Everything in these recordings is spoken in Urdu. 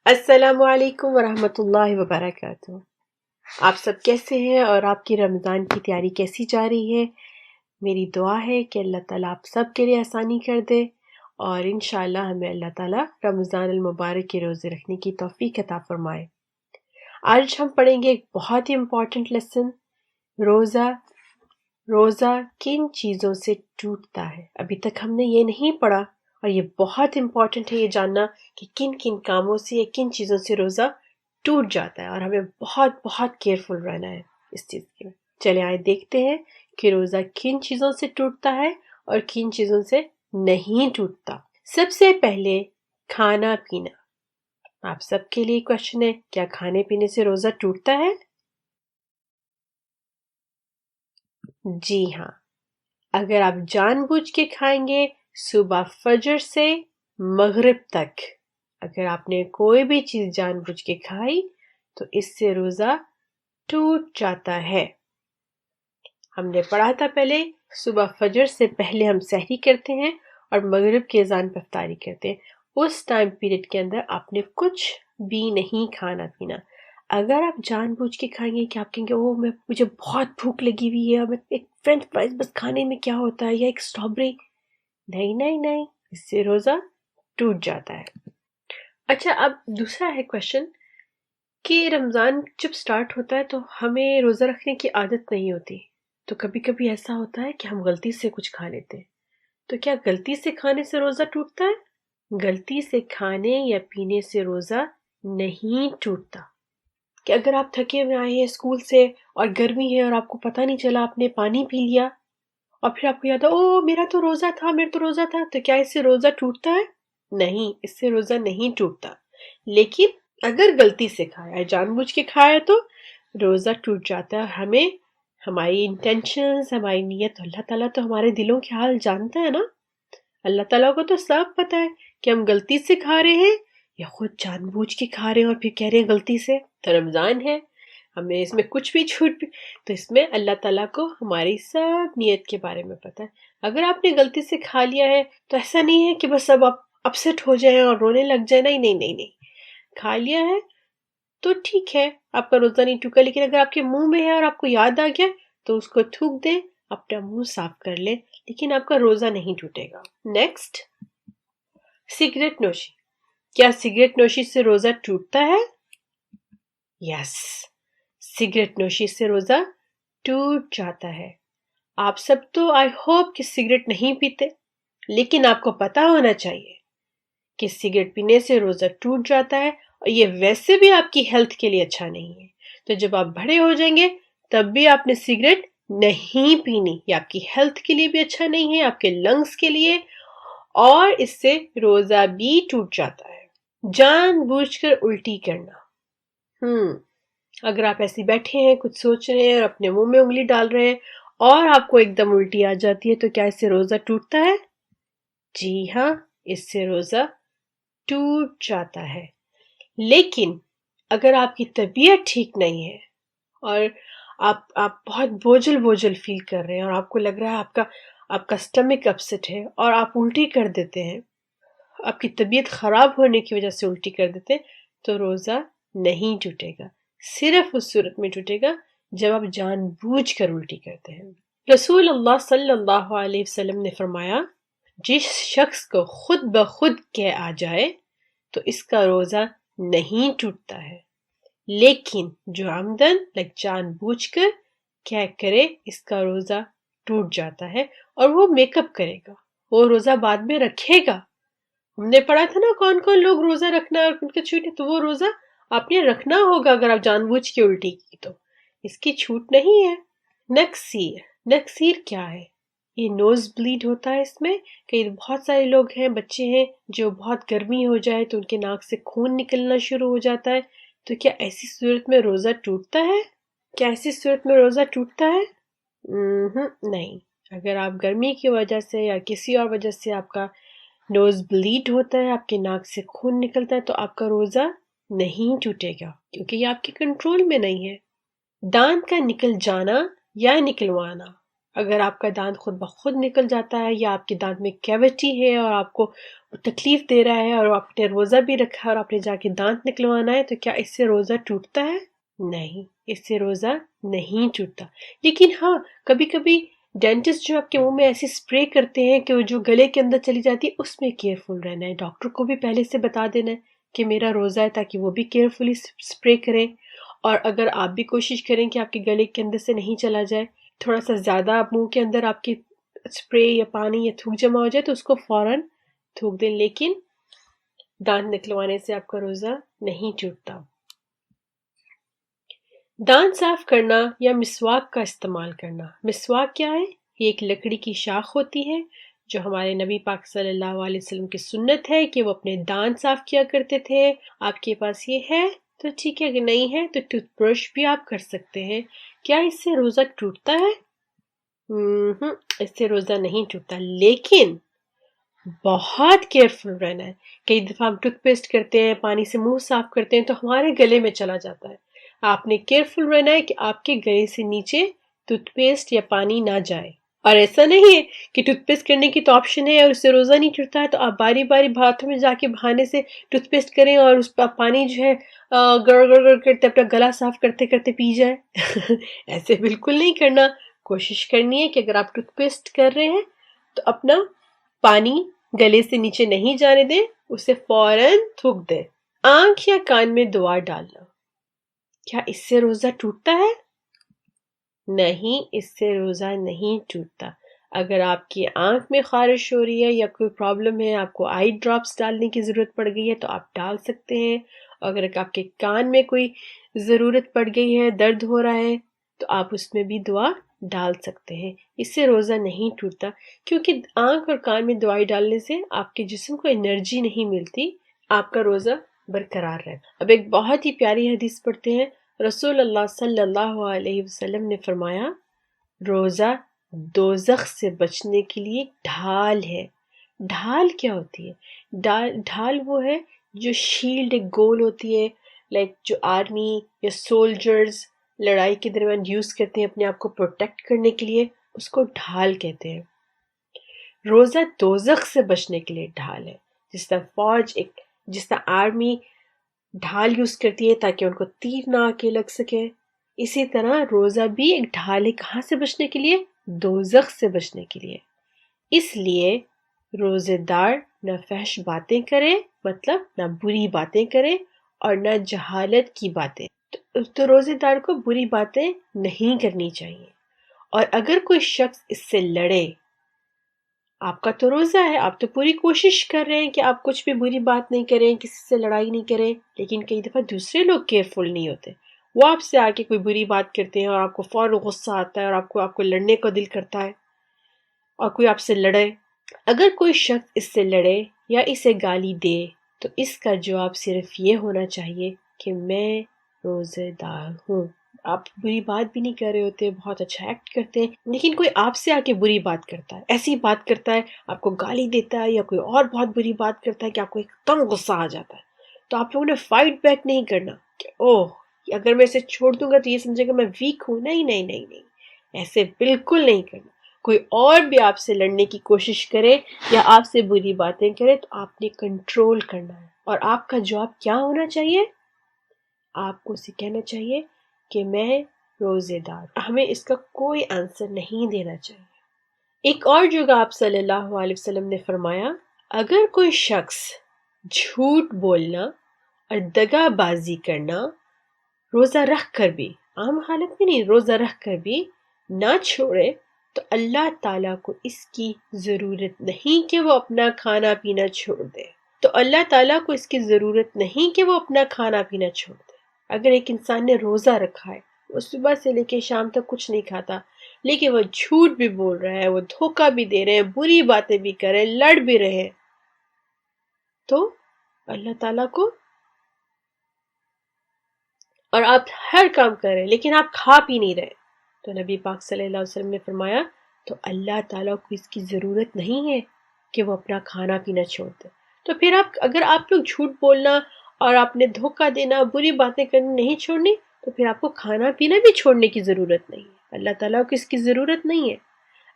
السلام علیکم ورحمۃ اللہ وبرکاتہ۔ آپ سب کیسے ہیں اور آپ کی رمضان کی تیاری کیسی جا رہی ہے؟ میری دعا ہے کہ اللہ تعالیٰ آپ سب کے لیے آسانی کر دے اور انشاءاللہ ہمیں اللہ تعالیٰ رمضان المبارک کے روزے رکھنے کی توفیق عطا فرمائے۔ آج ہم پڑھیں گے ایک بہت ہی امپورٹنٹ لیسن، روزہ کن چیزوں سے ٹوٹتا ہے۔ ابھی تک ہم نے یہ نہیں پڑھا اور یہ بہت امپورٹنٹ ہے یہ جاننا کہ کن کن کاموں سے یا کن چیزوں سے روزہ ٹوٹ جاتا ہے، اور ہمیں بہت بہت کیئرفل رہنا ہے اس چیز کے۔ چلے آئے دیکھتے ہیں کہ روزہ کن چیزوں سے ٹوٹتا ہے اور کن چیزوں سے نہیں ٹوٹتا۔ سب سے پہلے کھانا پینا۔ آپ سب کے لیے کوشچن ہے، کیا کھانے پینے سے روزہ ٹوٹتا ہے؟ جی ہاں، اگر آپ جان بوجھ کے کھائیں گے صبح فجر سے مغرب تک، اگر آپ نے کوئی بھی چیز جان بوجھ کے کھائی تو اس سے روزہ ٹوٹ جاتا ہے۔ ہم نے پڑھا تھا پہلے، صبح فجر سے پہلے ہم سحری کرتے ہیں اور مغرب کے اذان پر افطاری کرتے ہیں۔ اس ٹائم پیریڈ کے اندر آپ نے کچھ بھی نہیں کھانا پینا۔ اگر آپ جان بوجھ کے کھائیں گے کہ آپ کہیں گے مجھے بہت بھوک لگی ہوئی ہے، میں ایک فرینچ فرائز بس کھانے میں کیا ہوتا ہے، یا ایک اسٹرابری، نہیں نہیں نہیں، اس سے روزہ ٹوٹ جاتا ہے۔ اچھا، اب دوسرا ہے کوشچن کہ رمضان جب سٹارٹ ہوتا ہے تو ہمیں روزہ رکھنے کی عادت نہیں ہوتی، تو کبھی کبھی ایسا ہوتا ہے کہ ہم غلطی سے کچھ کھا لیتے ہیں، تو کیا غلطی سے کھانے سے روزہ ٹوٹتا ہے؟ غلطی سے کھانے یا پینے سے روزہ نہیں ٹوٹتا۔ کہ اگر آپ تھکے ہوئے آئے ہیں اسکول سے اور گرمی ہے اور آپ کو پتہ نہیں چلا، آپ نے پانی پی لیا اور پھر آپ کو یاد ہے میرا تو روزہ تھا، تو کیا اس سے روزہ ٹوٹتا ہے؟ نہیں، اس سے روزہ نہیں ٹوٹتا۔ لیکن اگر غلطی سے کھایا ہے، جان بوجھ کے کھایا تو روزہ ٹوٹ جاتا ہے۔ ہمیں ہماری انٹینشنز، ہماری نیت، اللہ تعالیٰ تو ہمارے دلوں کے حال جانتا ہے نا۔ اللہ تعالیٰ کو تو سب پتہ ہے کہ ہم غلطی سے کھا رہے ہیں یا خود جان بوجھ کے کھا رہے ہیں اور پھر کہہ رہے ہیں غلطی سے۔ تو رمضان ہے، ہمیں اس میں کچھ بھی چھوٹ بھی، تو اس میں اللہ تعالیٰ کو ہماری سب نیت کے بارے میں پتہ ہے۔ اگر آپ نے غلطی سے کھا لیا ہے تو ایسا نہیں ہے کہ بس اب آپ اپسیٹ ہو جائیں اور رونے لگ جائیں، نہیں نہیں نہیں نہیں، کھا لیا ہے تو ٹھیک ہے، آپ کا روزہ نہیں ٹوٹا۔ لیکن اگر آپ کے منہ میں ہے اور آپ کو یاد آ گیا تو اس کو تھوک دیں، اپنا منہ صاف کر لیں، لیکن آپ کا روزہ نہیں ٹوٹے گا۔ نیکسٹ، سگریٹ نوشی۔ کیا سگریٹ نوشی سے روزہ ٹوٹتا ہے؟ یس، سگریٹ نوشی سے روزہ ٹوٹ جاتا ہے۔ آپ سب تو آئی ہوپ کہ سگریٹ نہیں پیتے، لیکن آپ کو پتا ہونا چاہیے کہ سگریٹ پینے سے روزہ ٹوٹ جاتا ہے، اور یہ ویسے بھی آپ کی ہیلتھ کے لیے اچھا نہیں ہے۔ تو جب آپ بڑے ہو جائیں گے تب بھی آپ نے سگریٹ نہیں پینی، یہ آپ کی ہیلتھ کے لیے بھی اچھا نہیں ہے، آپ کے لنگز کے لیے، اور اس سے روزہ بھی ٹوٹ جاتا ہے۔ جان بوجھ کر الٹی کرنا۔ اگر آپ ایسے بیٹھے ہیں، کچھ سوچ رہے ہیں اور اپنے منہ میں انگلی ڈال رہے ہیں اور آپ کو ایک دم الٹی آ جاتی ہے، تو کیا اس سے روزہ ٹوٹتا ہے؟ جی ہاں، اس سے روزہ ٹوٹ جاتا ہے۔ لیکن اگر آپ کی طبیعت ٹھیک نہیں ہے اور آپ بہت بوجھل فیل کر رہے ہیں اور آپ کو لگ رہا ہے آپ کا سٹمک اپسٹ ہے اور آپ الٹی کر دیتے ہیں، آپ کی طبیعت خراب ہونے کی وجہ سے الٹی کر دیتے ہیں، تو روزہ نہیں ٹوٹے گا۔ صرف اس صورت میں ٹوٹے گا جب آپ جان بوجھ کر الٹی کرتے ہیں۔ رسول اللہ صلی اللہ علیہ وسلم نے فرمایا، جس شخص کو خود بخود کہہ آ جائے تو اس کا روزہ نہیں ٹوٹتا ہے، لیکن جو عمدن جان بوجھ کر کیا کرے اس کا روزہ ٹوٹ جاتا ہے، اور وہ میک اپ کرے گا، وہ روزہ بعد میں رکھے گا۔ ہم نے پڑھا تھا نا کون کون لوگ روزہ رکھنا اور ان کا چھوٹے، تو وہ روزہ آپ نے رکھنا ہوگا اگر آپ جان بوجھ کے الٹی کی تو اس کی چھوٹ نہیں ہے۔ نکسیر کیا ہے؟ یہ نوز بلیڈ ہوتا ہے۔ اس میں کئی بہت سارے لوگ ہیں، بچے ہیں جو بہت گرمی ہو جائے تو ان کے ناک سے خون نکلنا شروع ہو جاتا ہے، تو کیا ایسی صورت میں روزہ ٹوٹتا ہے؟ کیا ایسی صورت میں روزہ ٹوٹتا ہے؟ نہیں۔ اگر آپ گرمی کی وجہ سے یا کسی اور وجہ سے آپ کا نوز بلیڈ ہوتا ہے، آپ کے ناک سے خون نکلتا ہے، تو آپ کا روزہ نہیں ٹوٹے گا، کیونکہ یہ آپ کے کنٹرول میں نہیں ہے۔ دانت کا نکل جانا یا نکلوانا۔ اگر آپ کا دانت خود بخود نکل جاتا ہے یا آپ کے دانت میں کیوٹی ہے اور آپ کو تکلیف دے رہا ہے اور آپ نے روزہ بھی رکھا ہے اور آپ نے جا کے دانت نکلوانا ہے، تو کیا اس سے روزہ ٹوٹتا ہے؟ نہیں، اس سے روزہ نہیں ٹوٹتا۔ لیکن ہاں، کبھی کبھی ڈینٹسٹ جو آپ کے منہ میں ایسی اسپرے کرتے ہیں کہ وہ جو گلے کے اندر چلی جاتی ہے، اس میں کیئرفل رہنا ہے۔ ڈاکٹر کو بھی پہلے سے بتا دینا ہے کہ میرا روزہ ہے، تاکہ وہ بھی کیئرفلی اسپرے کریں۔ اور اگر آپ بھی کوشش کریں کہ آپ کے گلے کے اندر سے نہیں چلا جائے، تھوڑا سا زیادہ آپ منہ کے اندر آپ کی اسپرے یا پانی یا تھوک جمع ہو جائے تو اس کو فوراً تھوک دیں، لیکن دانت نکلوانے سے آپ کا روزہ نہیں ٹوٹتا۔ دانت صاف کرنا یا مسواک کا استعمال کرنا۔ مسواک کیا ہے؟ یہ ایک لکڑی کی شاخ ہوتی ہے جو ہمارے نبی پاک صلی اللہ علیہ وسلم کی سنت ہے کہ وہ اپنے دانت صاف کیا کرتے تھے۔ آپ کے پاس یہ ہے تو ٹھیک ہے، اگر نہیں ہے تو ٹوتھ برش بھی آپ کر سکتے ہیں۔ کیا اس سے روزہ ٹوٹتا ہے؟ اس سے روزہ نہیں ٹوٹتا، لیکن بہت کیئرفل رہنا ہے۔ کئی دفعہ ہم ٹوتھ پیسٹ کرتے ہیں، پانی سے منہ صاف کرتے ہیں تو ہمارے گلے میں چلا جاتا ہے۔ آپ نے کیئرفل رہنا ہے کہ آپ کے گلے سے نیچے ٹوتھ پیسٹ یا پانی نہ جائے۔ اور ایسا نہیں ہے کہ ٹوتھ پیسٹ کرنے کی تو آپشن ہے اور اس سے روزہ نہیں ٹوٹتا ہے تو آپ باری باری ہاتھوں میں جا کے بہانے سے ٹوتھ پیسٹ کریں اور اس پر پانی جو ہے گڑ گڑ گڑ کرتے اپنا گلا صاف کرتے کرتے پی جائیں۔ ایسے بالکل نہیں کرنا۔ کوشش کرنی ہے کہ اگر آپ ٹوتھ پیسٹ کر رہے ہیں تو اپنا پانی گلے سے نیچے نہیں جانے دیں، اسے فوراً تھوک دیں۔ آنکھ یا کان میں دعا ڈالنا، کیا اس سے روزہ ٹوٹتا ہے؟ نہیں، اس سے روزہ نہیں ٹوٹتا۔ اگر آپ کی آنکھ میں خارش ہو رہی ہے یا کوئی پرابلم ہے، آپ کو آئی ڈراپس ڈالنے کی ضرورت پڑ گئی ہے تو آپ ڈال سکتے ہیں۔ اگر آپ کے کان میں کوئی ضرورت پڑ گئی ہے، درد ہو رہا ہے، تو آپ اس میں بھی دعا ڈال سکتے ہیں۔ اس سے روزہ نہیں ٹوٹتا، کیونکہ آنکھ اور کان میں دوائی ڈالنے سے آپ کے جسم کو انرجی نہیں ملتی، آپ کا روزہ برقرار رہتا۔ اب ایک بہت ہی پیاری حدیث پڑھتے ہیں۔ رسول اللہ صلی اللہ علیہ وسلم نے فرمایا، روزہ دوزخ سے بچنے کے لیے ڈھال ہے۔ ڈھال کیا ہوتی ہے؟ ڈھال وہ ہے جو شیلڈ ایک گول ہوتی ہے، لائک جو آرمی یا سولجرز لڑائی کے درمیان یوز کرتے ہیں اپنے آپ کو پروٹیکٹ کرنے کے لیے، اس کو ڈھال کہتے ہیں۔ روزہ دوزخ سے بچنے کے لیے ڈھال ہے۔ جس طرح آرمی ڈھال یوز کرتی ہے تاکہ ان کو تیر نہ آ کے لگ سکے، اسی طرح روزہ بھی ایک ڈھال ہے۔ کہاں سے بچنے کے لیے؟ دوزخ سے بچنے کے لیے۔ اس لیے روزے دار نہ فحش باتیں کرے، مطلب نہ بری باتیں کرے اور نہ جہالت کی باتیں۔ تو روزے دار کو بری باتیں نہیں کرنی چاہیے۔ اور اگر کوئی شخص اس سے لڑے، آپ کا تو روزہ ہے، آپ تو پوری کوشش کر رہے ہیں کہ آپ کچھ بھی بری بات نہیں کریں، کسی سے لڑائی نہیں کریں، لیکن کئی دفعہ دوسرے لوگ کیئرفل نہیں ہوتے، وہ آپ سے آ کے کوئی بری بات کرتے ہیں اور آپ کو فوراً غصہ آتا ہے اور آپ کو لڑنے کا دل کرتا ہے اور کوئی آپ سے لڑے۔ اگر کوئی شخص اس سے لڑے یا اسے گالی دے تو اس کا جواب صرف یہ ہونا چاہیے کہ میں روزے دار ہوں۔ آپ بری بات بھی نہیں کر رہے ہوتے، بہت اچھا ایکٹ کرتے ہیں، لیکن کوئی آپ سے آ کے بری بات کرتا ہے، ایسی بات کرتا ہے، آپ کو گالی دیتا ہے یا کوئی اور بہت بری بات کرتا ہے کہ آپ کو ایک دم غصہ آ جاتا ہے، تو آپ لوگوں نے فائٹ بیک نہیں کرنا کہ اوہ اگر میں اسے چھوڑ دوں گا تو یہ سمجھے گا میں ویک ہوں۔ نہیں نہیں نہیں نہیں، ایسے بالکل نہیں کرنا۔ کوئی اور بھی آپ سے لڑنے کی کوشش کرے یا آپ سے بری باتیں کرے تو آپ نے کنٹرول کرنا ہے، اور آپ کا جواب کیا ہونا چاہیے؟ آپ کو اسے کہنا چاہیے کہ میں روزے دار۔ ہمیں اس کا کوئی آنسر نہیں دینا چاہیے۔ ایک اور جگہ آپ صلی اللہ علیہ وسلم نے فرمایا، اگر کوئی شخص جھوٹ بولنا اور دغا بازی کرنا روزہ رکھ کر بھی، عام حالت میں نہیں، روزہ رکھ کر بھی نہ چھوڑے تو اللہ تعالیٰ کو اس کی ضرورت نہیں کہ وہ اپنا کھانا پینا چھوڑ دے۔ تو اللہ تعالیٰ کو اس کی ضرورت نہیں کہ وہ اپنا کھانا پینا چھوڑ دے۔ اگر ایک انسان نے روزہ رکھا ہے، وہ صبح سے لے کے شام تک کچھ نہیں کھاتا، لیکن وہ جھوٹ بھی بول رہا ہے، وہ دھوکہ بھی دے رہے ہیں، بری باتیں بھی کر رہے ہیں، لڑ بھی رہے ہیں، تو اللہ تعالیٰ کو، اور آپ ہر کام کر رہے ہیں لیکن آپ کھا پی نہیں رہے، تو نبی پاک صلی اللہ علیہ وسلم نے فرمایا تو اللہ تعالیٰ کو اس کی ضرورت نہیں ہے کہ وہ اپنا کھانا پینا چھوڑ دے۔ تو پھر اگر آپ لوگ جھوٹ بولنا اور آپ نے دھوکہ دینا، بری باتیں کرنی نہیں چھوڑنی، تو پھر آپ کو کھانا پینا بھی چھوڑنے کی ضرورت نہیں ہے۔ اللہ تعالیٰ کو اس کی ضرورت نہیں ہے۔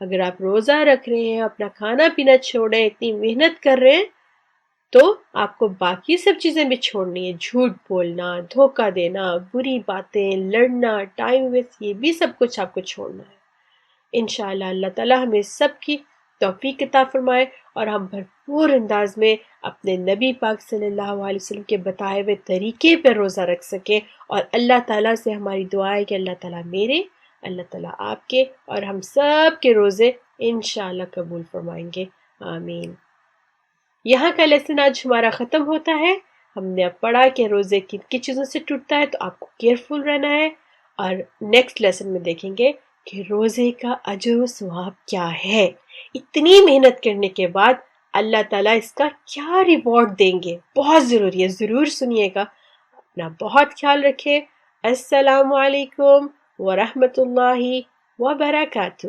اگر آپ روزہ رکھ رہے ہیں، اپنا کھانا پینا چھوڑ رہے ہیں، اتنی محنت کر رہے ہیں، تو آپ کو باقی سب چیزیں بھی چھوڑنی ہے. جھوٹ بولنا، دھوکہ دینا، بری باتیں، لڑنا، ٹائم ویسٹ، یہ بھی سب کچھ آپ کو چھوڑنا ہے. انشاءاللہ اللہ تعالیٰ ہمیں سب کی توفیق عطا فرمائے اور ہم بھرپور انداز میں اپنے نبی پاک صلی اللہ علیہ وسلم کے بتائے ہوئے طریقے پر روزہ رکھ سکیں. اور اللہ تعالیٰ سے ہماری دعا ہے کہ اللہ تعالیٰ میرے، اللہ تعالیٰ آپ کے اور ہم سب کے روزے انشاءاللہ قبول فرمائیں گے. آمین. یہاں کا لیسن آج ہمارا ختم ہوتا ہے. ہم نے اب پڑھا کہ روزے کن کن چیزوں سے ٹوٹتا ہے، تو آپ کو کیئرفل رہنا ہے. اور نیکسٹ لیسن میں دیکھیں گے کہ روزے کا اجر و ثواب کیا ہے. اتنی محنت کرنے کے بعد اللہ تعالیٰ اس کا کیا ریوارڈ دیں گے، بہت ضروری ہے، ضرور سنیے گا. اپنا بہت خیال رکھیں. السلام علیکم ورحمۃ اللہ وبرکاتہ.